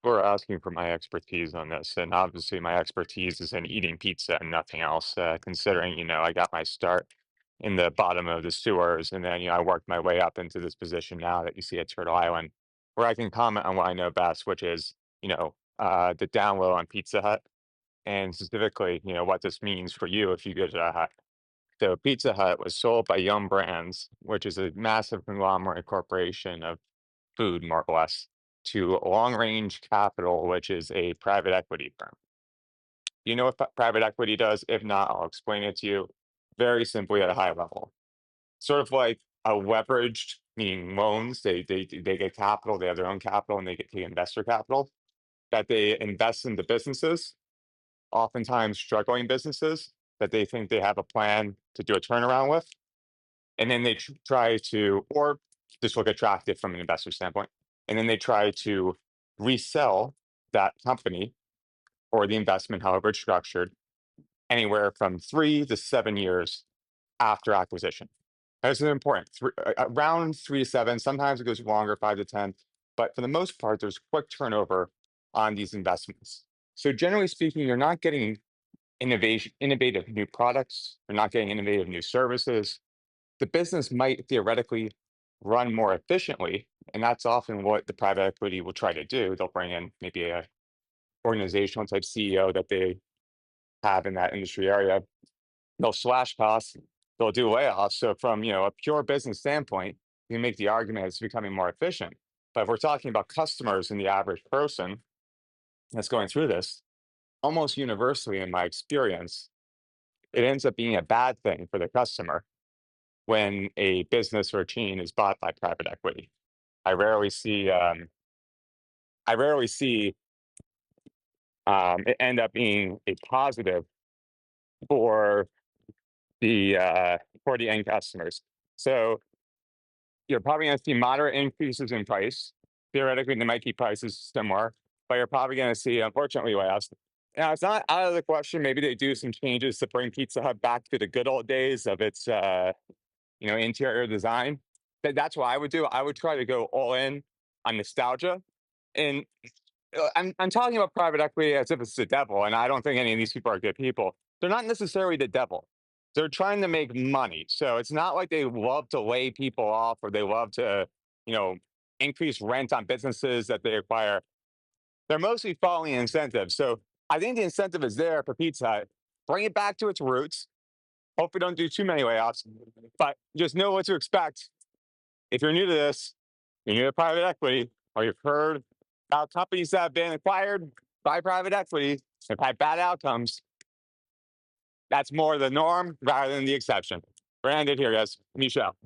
People are asking for my expertise on this, and obviously my expertise is in eating pizza and nothing else. Considering, I got my start in the bottom of the sewers, and then, I worked my way up into this position now that you see at Turtle Island, where I can comment on what I know best, which is, the down low on Pizza Hut, and specifically, what this means for you if you go to that hut. So Pizza Hut was sold by Yum Brands, which is a massive conglomerate corporation of food, more or less, to LongRange Capital, which is a private equity firm. You know what private equity does? If not, I'll explain it to you very simply at a high level. Sort of like a leveraged, meaning loans, they get capital, they have their own capital, and they get the investor capital that they invest into businesses, oftentimes struggling businesses that they think they have a plan to do a turnaround with. And then they try to, or just look attractive from an investor standpoint, and then they try to resell that company or the investment, however it's structured, anywhere from 3 to 7 years after acquisition. This is important. Around 3 to 7. Sometimes it goes longer, 5 to 10. But for the most part, there's quick turnover on these investments. So generally speaking, you're not getting innovative new products. You're not getting innovative new services. The business might theoretically run more efficiently, and that's often what the private equity will try to do. They'll bring in maybe a organizational type CEO that they have in that industry area. They'll slash costs, they'll do layoffs. So from a pure business standpoint, you can make the argument it's becoming more efficient. But if we're talking about customers and the average person that's going through this, almost universally in my experience, it ends up being a bad thing for the customer when a business or a chain is bought by private equity. I rarely see I rarely see it end up being a positive for the end customers. So you're probably going to see moderate increases in price. Theoretically, they might keep prices similar, but you're probably going to see, unfortunately, layoffs. Now, it's not out of the question. Maybe they do some changes to bring Pizza Hut back to the good old days of its, interior design. That's what I would do. I would try to go all in on nostalgia. And I'm talking about private equity as if it's the devil, and I don't think any of these people are good people. They're not necessarily the devil. They're trying to make money. So it's not like they love to lay people off or they love to, you know, increase rent on businesses that they acquire. They're mostly following incentives. So I think the incentive is there for Pizza Hut. Bring it back to its roots. Hope we don't do too many layoffs, but just know what to expect. If you're new to this, you're new to private equity, or you've heard about companies that have been acquired by private equity have had bad outcomes, that's more the norm rather than the exception. We're ended here, guys. Michelle.